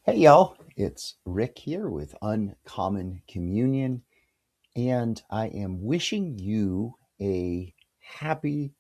Hey, y'all, it's Rick here with Uncommon Communion, and I am wishing you a happy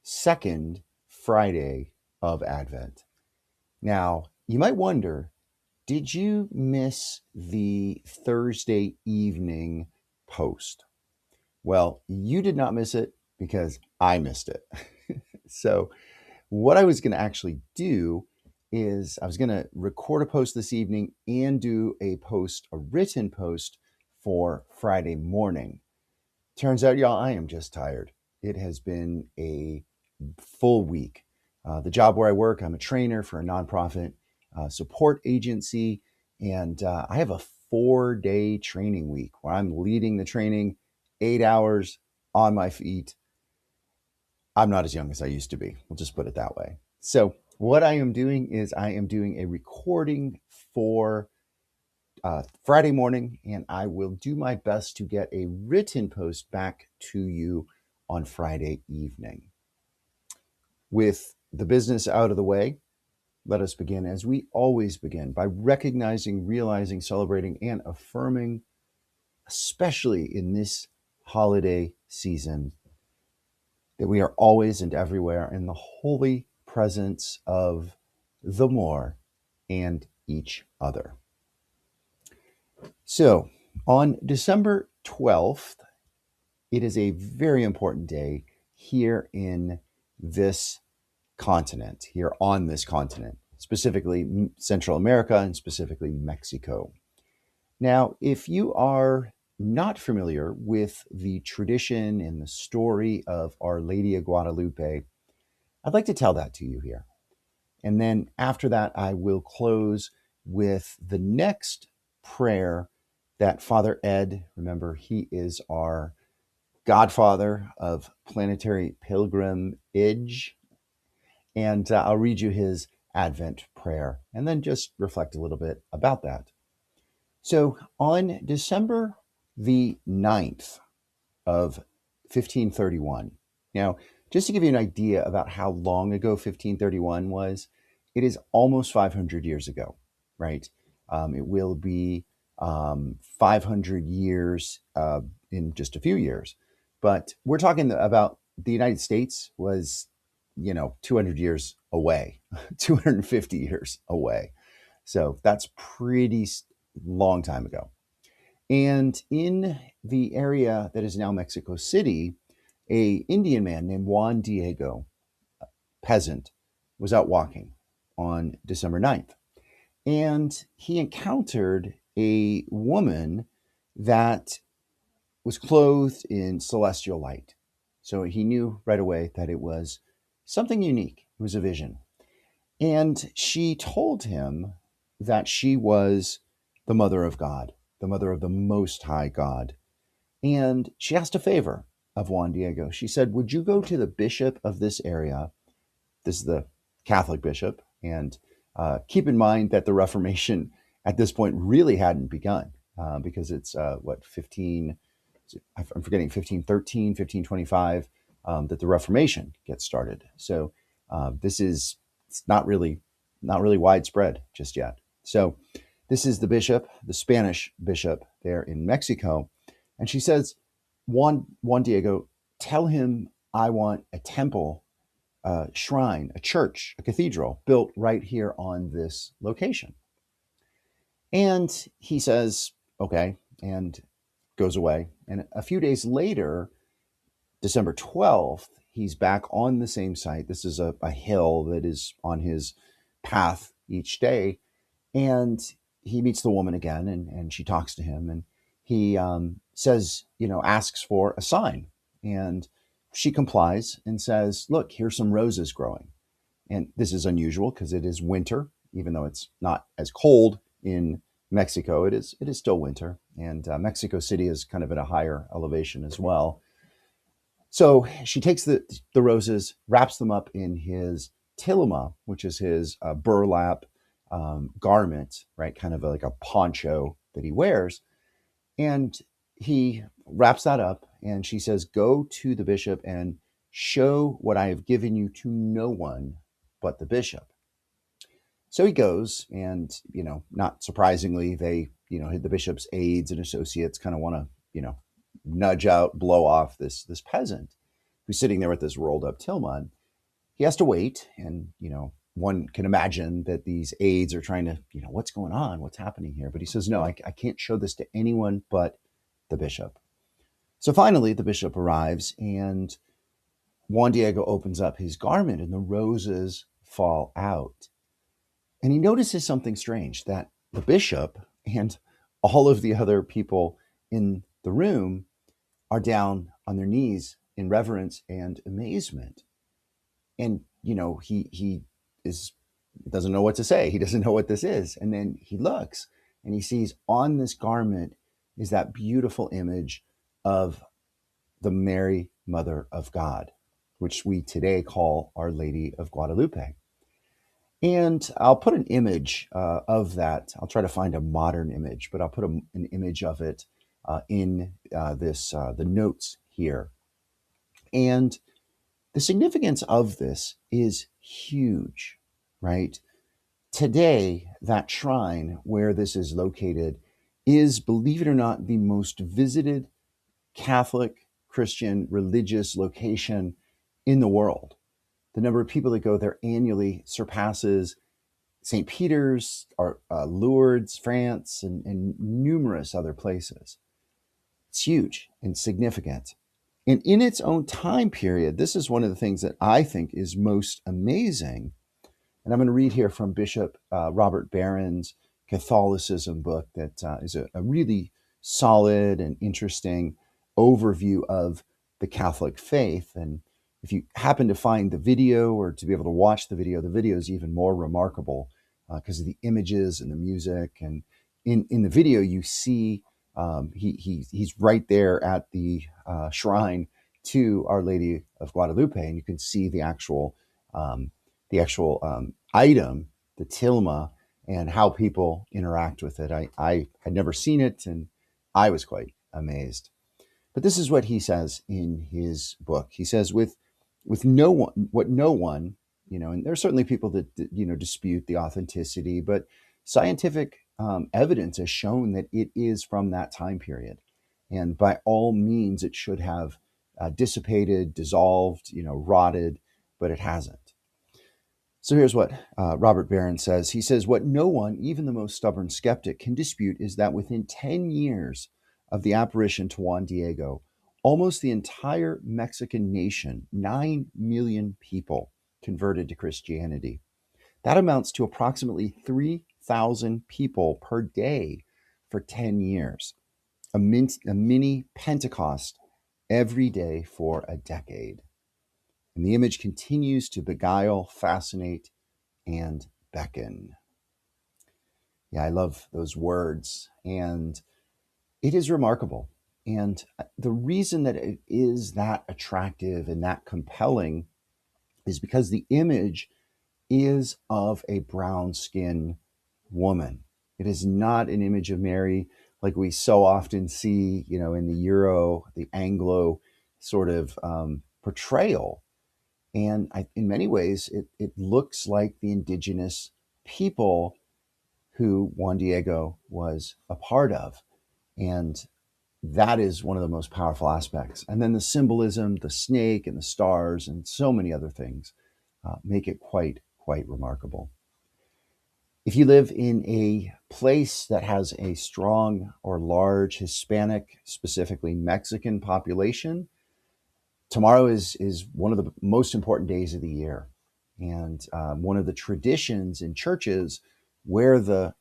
second Friday of Advent. Now, you might wonder, did you miss the Thursday evening post? Well, you did not miss it because I missed it. So, what I was going to actually do is I was going to record a post this evening and do a written post for Friday morning. Turns out, y'all, I am just tired. It has been a full week. The job where I work, I'm a trainer for a nonprofit support agency, and I have a 4-day training week where I'm leading the training, 8 hours on my feet. I'm not as young as I used to be. We'll just put it that way. So, what I am doing is I am doing a recording for Friday morning, and I will do my best to get a written post back to you on Friday evening. With the business out of the way, let us begin as we always begin by recognizing, realizing, celebrating, and affirming, especially in this holiday season, that we are always and everywhere in the holy presence of the more and each other. So, on December 12th, it is a very important day here in this continent, here on this continent, specifically Central America and specifically Mexico. Now, if you are not familiar with the tradition and the story of Our Lady of Guadalupe, I'd like to tell that to you here. And then after that, I will close with the next prayer that Father Ed, remember, he is our godfather of planetary pilgrimage. And I'll read you his Advent prayer and then just reflect a little bit about that. So on December the 9th of 1531, now, just to give you an idea about how long ago 1531 was, it is almost 500 years ago, right? It will be 500 years in just a few years. But we're talking about the United States was, 200 years away, 250 years away. So that's pretty long time ago. And in the area that is now Mexico City, a Indian man named Juan Diego, peasant, was out walking on December 9th. And he encountered a woman that was clothed in celestial light. So he knew right away that it was something unique. It was a vision. And she told him that she was the mother of God, the mother of the Most High God. And she asked a favor of Juan Diego. She said, "Would you go to the bishop of this area?" This is the Catholic bishop. And keep in mind that the Reformation at this point really hadn't begun because it's 15, I'm forgetting, 1513, 1525, that the Reformation gets started. So this is it's not really widespread just yet. So this is the bishop, the Spanish bishop there in Mexico. And she says, Juan Diego, tell him I want a temple, a shrine, a church, a cathedral built right here on this location. And he says, okay, and goes away. And a few days later, December 12th, he's back on the same site. This is a hill that is on his path each day. And he meets the woman again, and she talks to him. And he says, asks for a sign. And she complies and says, look, here's some roses growing. And this is unusual because it is winter, even though it's not as cold in Mexico. It is still winter. And Mexico City is kind of at a higher elevation as well. So she takes the roses, wraps them up in his tilma, which is his burlap garment, right? Kind of like a poncho that he wears. And he wraps that up and she says, go to the bishop and show what I have given you to no one but the bishop. So he goes, and not surprisingly, the bishop's aides and associates kind of want to nudge out, blow off this peasant who's sitting there with this rolled up tilma. He has to wait, and one can imagine that these aides are trying to, what's going on, what's happening here. But he says, no, I can't show this to anyone but the bishop. So finally, the bishop arrives, and Juan Diego opens up his garment, and the roses fall out. And he notices something strange, that the bishop and all of the other people in the room are down on their knees in reverence and amazement. And he is doesn't know what to say. He doesn't know what this is. And then he looks, and he sees on this garment is that beautiful image of the Mary, Mother of God, which we today call Our Lady of Guadalupe. And I'll put an image of that. I'll try to find a modern image, but I'll put an image of it in the notes here. And the significance of this is huge, right? Today, that shrine where this is located is, believe it or not, the most visited Catholic Christian religious location in the world. The number of people that go there annually surpasses St. Peter's, or Lourdes, France, and numerous other places. It's huge and significant. And in its own time period, this is one of the things that I think is most amazing. And I'm going to read here from Bishop Robert Barron's Catholicism book that is a really solid and interesting overview of the Catholic faith. And if you happen to find the video or to be able to watch the video is even more remarkable because of the images and the music. And in the video, you see he's right there at the shrine to Our Lady of Guadalupe, and you can see the actual item, the tilma, and how people interact with it. I had never seen it, and I was quite amazed. But this is what he says in his book. He says, with no one, and there are certainly people that dispute the authenticity, but scientific evidence has shown that it is from that time period, and by all means, it should have dissipated, dissolved, rotted, but it hasn't. So here's what Robert Barron says. He says, what no one, even the most stubborn skeptic, can dispute is that within 10 years of the apparition to Juan Diego, almost the entire Mexican nation, 9 million people, converted to Christianity. That amounts to approximately 3,000 people per day for 10 years, a mini Pentecost every day for a decade. And the image continues to beguile, fascinate, and beckon. Yeah, I love those words. And it is remarkable. And the reason that it is that attractive and that compelling is because the image is of a brown skinned woman. It is not an image of Mary like we so often see, in the Anglo sort of portrayal. And in many ways, it looks like the indigenous people who Juan Diego was a part of. And that is one of the most powerful aspects. And then the symbolism, the snake and the stars, and so many other things make it quite remarkable. If you live in a place that has a strong or large Hispanic, specifically Mexican population, tomorrow is one of the most important days of the year. And one of the traditions in churches where the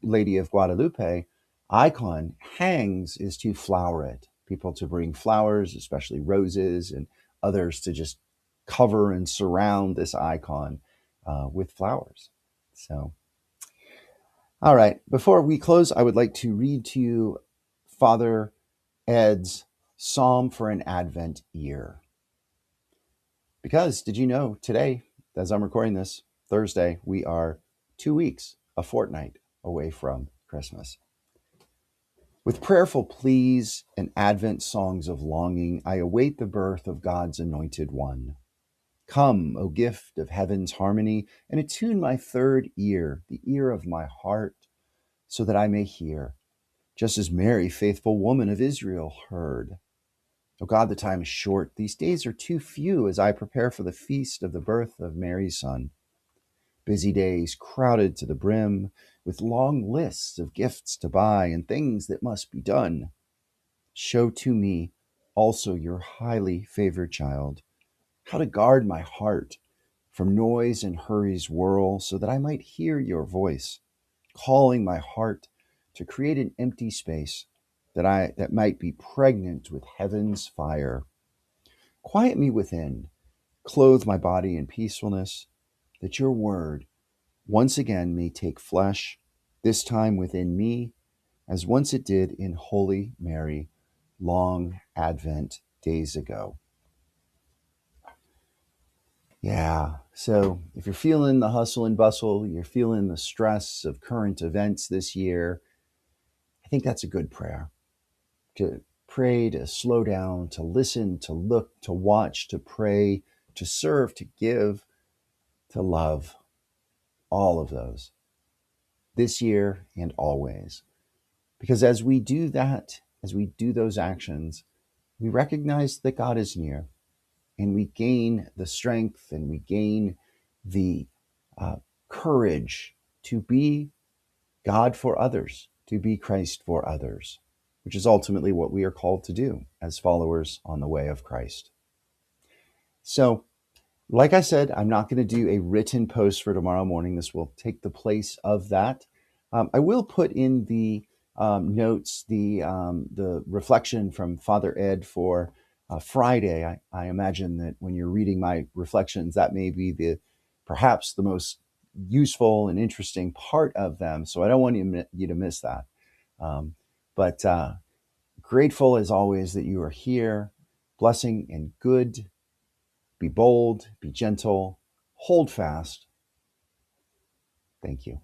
Lady of Guadalupe icon hangs is to flower it. People to bring flowers, especially roses, and others to just cover and surround this icon with flowers. So, all right. Before we close, I would like to read to you Father Ed's Psalm for an Advent Year. Because did you know today, as I'm recording this, Thursday, we are 2 weeks, a fortnight away from Christmas. With prayerful pleas and Advent songs of longing, I await the birth of God's anointed one. Come, O gift of heaven's harmony, and attune my third ear, the ear of my heart, so that I may hear, just as Mary, faithful woman of Israel, heard. O God, the time is short. These days are too few as I prepare for the feast of the birth of Mary's Son. Busy days crowded to the brim with long lists of gifts to buy and things that must be done. Show to me, also your highly favored child, how to guard my heart from noise and hurry's whirl, so that I might hear your voice, calling my heart to create an empty space that might be pregnant with heaven's fire. Quiet me within, clothe my body in peacefulness, that your word once again may take flesh, this time within me, as once it did in Holy Mary, long Advent days ago. Yeah, so if you're feeling the hustle and bustle, you're feeling the stress of current events this year, I think that's a good prayer. To pray, to slow down, to listen, to look, to watch, to pray, to serve, to give, to love, all of those this year and always. Because as we do that, as we do those actions, we recognize that God is near, and we gain the strength and we gain the uh, courage to be God for others, to be Christ for others, which is ultimately what we are called to do as followers on the way of Christ. So, like I said, I'm not going to do a written post for tomorrow morning. This will take the place of that. I will put in the notes the reflection from Father Ed for Friday. I imagine that when you're reading my reflections, that may be perhaps the most useful and interesting part of them. So I don't want you to miss that. But grateful as always that you are here. Blessing and good. Be bold, be gentle, hold fast. Thank you.